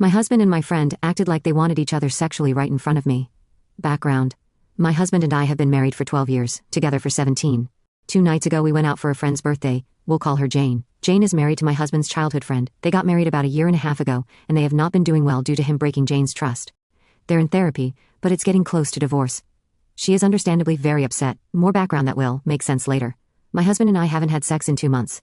My husband and my friend acted like they wanted each other sexually right in front of me. Background. My husband and I have been married for 12 years, together for 17. 2 nights ago we went out for a friend's birthday. We'll call her Jane. Jane is married to my husband's childhood friend. They got married about a year and a half ago, and they have not been doing well due to him breaking Jane's trust. They're in therapy, but it's getting close to divorce. She is understandably very upset. More background that will make sense later. My husband and I haven't had sex in 2 months.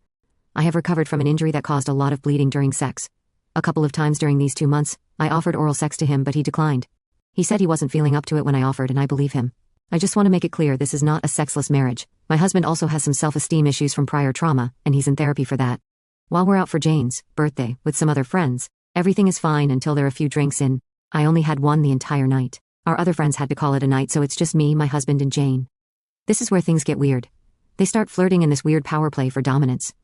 I have recovered from an injury that caused a lot of bleeding during sex. A couple of times during these 2 months, I offered oral sex to him, but he declined. He said he wasn't feeling up to it when I offered, and I believe him. I just want to make it clear this is not a sexless marriage. My husband also has some self-esteem issues from prior trauma, and he's in therapy for that. While we're out for Jane's birthday with some other friends, everything is fine until there are a few drinks in. I only had one the entire night. Our other friends had to call it a night, so it's just me, my husband, and Jane. This is where things get weird. They start flirting in this weird power play for dominance.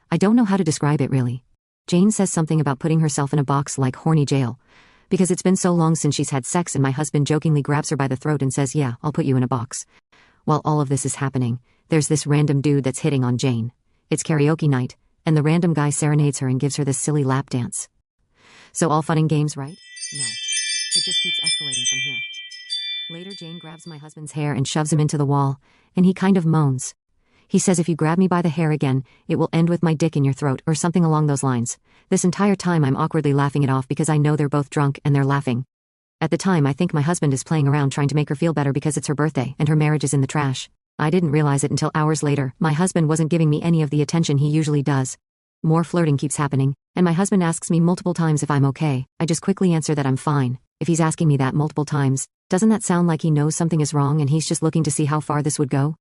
I don't know how to describe it really. Jane says something about putting herself in a box like horny jail, because it's been so long since she's had sex, and my husband jokingly grabs her by the throat and says, "Yeah, I'll put you in a box." While all of this is happening, there's this random dude that's hitting on Jane. It's karaoke night, and the random guy serenades her and gives her this silly lap dance. So all fun and games, right? No. It just keeps escalating from here. Later, Jane grabs my husband's hair and shoves him into the wall, and he kind of moans. He says, "If you grab me by the hair again, it will end with my dick in your throat," or something along those lines. This entire time I'm awkwardly laughing it off because I know they're both drunk and they're laughing. At the time I think my husband is playing around trying to make her feel better because it's her birthday and her marriage is in the trash. I didn't realize it until hours later. My husband wasn't giving me any of the attention he usually does. More flirting keeps happening, and my husband asks me multiple times if I'm okay. I just quickly answer that I'm fine. If he's asking me that multiple times, doesn't that sound like he knows something is wrong and he's just looking to see how far this would go?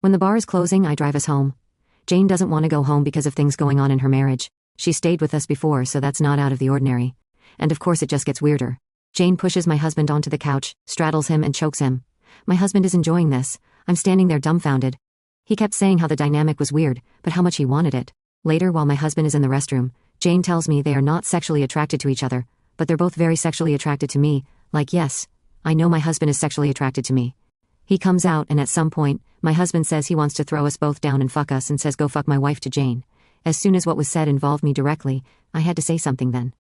When the bar is closing, I drive us home. Jane doesn't want to go home because of things going on in her marriage. She stayed with us before, so that's not out of the ordinary. And of course it just gets weirder. Jane pushes my husband onto the couch, straddles him and chokes him. My husband is enjoying this. I'm standing there dumbfounded. He kept saying how the dynamic was weird, but how much he wanted it. Later, while my husband is in the restroom, Jane tells me they are not sexually attracted to each other, but they're both very sexually attracted to me. Like, yes, I know my husband is sexually attracted to me. He comes out, and at some point, my husband says he wants to throw us both down and fuck us, and says go fuck my wife to Jane. As soon as what was said involved me directly, I had to say something then.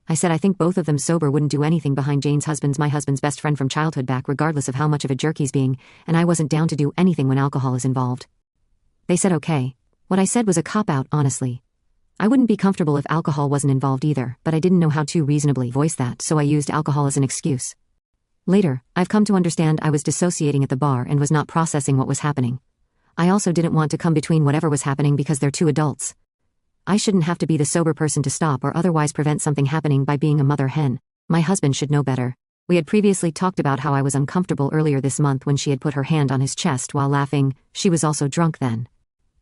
I said I think both of them sober wouldn't do anything behind Jane's husband's my husband's best friend from childhood back, regardless of how much of a jerk he's being, and I wasn't down to do anything when alcohol is involved. They said okay. What I said was a cop-out, honestly. I wouldn't be comfortable if alcohol wasn't involved either, but I didn't know how to reasonably voice that, so I used alcohol as an excuse. Later, I've come to understand I was dissociating at the bar and was not processing what was happening. I also didn't want to come between whatever was happening because they're 2 adults. I shouldn't have to be the sober person to stop or otherwise prevent something happening by being a mother hen. My husband should know better. We had previously talked about how I was uncomfortable earlier this month when she had put her hand on his chest while laughing. She was also drunk then.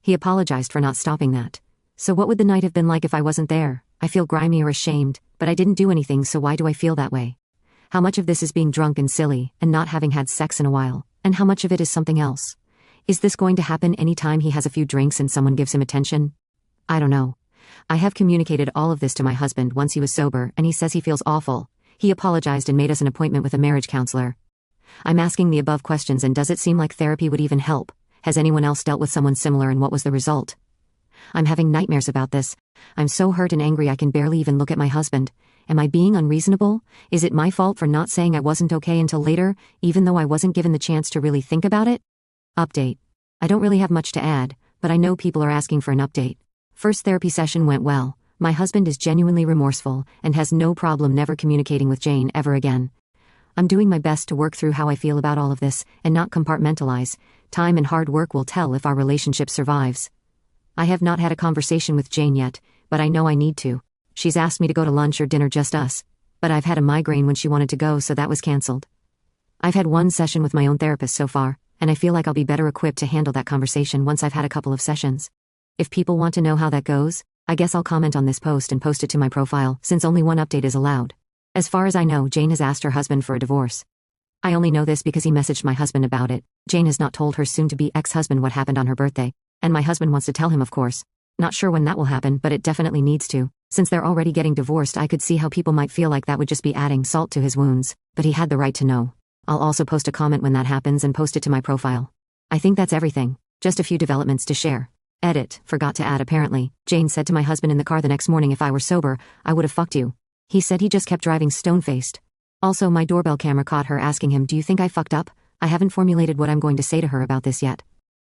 He apologized for not stopping that. So what would the night have been like if I wasn't there? I feel grimy or ashamed, but I didn't do anything, so why do I feel that way? How much of this is being drunk and silly, and not having had sex in a while, and how much of it is something else? Is this going to happen any time he has a few drinks and someone gives him attention? I don't know. I have communicated all of this to my husband once he was sober, and he says he feels awful. He apologized and made us an appointment with a marriage counselor. I'm asking the above questions, and does it seem like therapy would even help? Has anyone else dealt with someone similar, and what was the result? I'm having nightmares about this. I'm so hurt and angry I can barely even look at my husband. Am I being unreasonable? Is it my fault for not saying I wasn't okay until later, even though I wasn't given the chance to really think about it? Update. I don't really have much to add, but I know people are asking for an update. First therapy session went well. My husband is genuinely remorseful and has no problem never communicating with Jane ever again. I'm doing my best to work through how I feel about all of this and not compartmentalize. Time and hard work will tell if our relationship survives. I have not had a conversation with Jane yet, but I know I need to. She's asked me to go to lunch or dinner, just us. But I've had a migraine when she wanted to go, so that was cancelled. I've had 1 session with my own therapist so far, and I feel like I'll be better equipped to handle that conversation once I've had a couple of sessions. If people want to know how that goes, I guess I'll comment on this post and post it to my profile, since only 1 update is allowed. As far as I know, Jane has asked her husband for a divorce. I only know this because he messaged my husband about it. Jane has not told her soon-to-be ex-husband what happened on her birthday, and my husband wants to tell him, of course. Not sure when that will happen, but it definitely needs to. Since they're already getting divorced, I could see how people might feel like that would just be adding salt to his wounds, but he had the right to know. I'll also post a comment when that happens and post it to my profile. I think that's everything. Just a few developments to share. Edit. Forgot to add apparently. Jane said to my husband in the car the next morning, if I were sober, I would have fucked you. He said he just kept driving stone-faced. Also, my doorbell camera caught her asking him, "Do you think I fucked up? I haven't formulated what I'm going to say to her about this yet."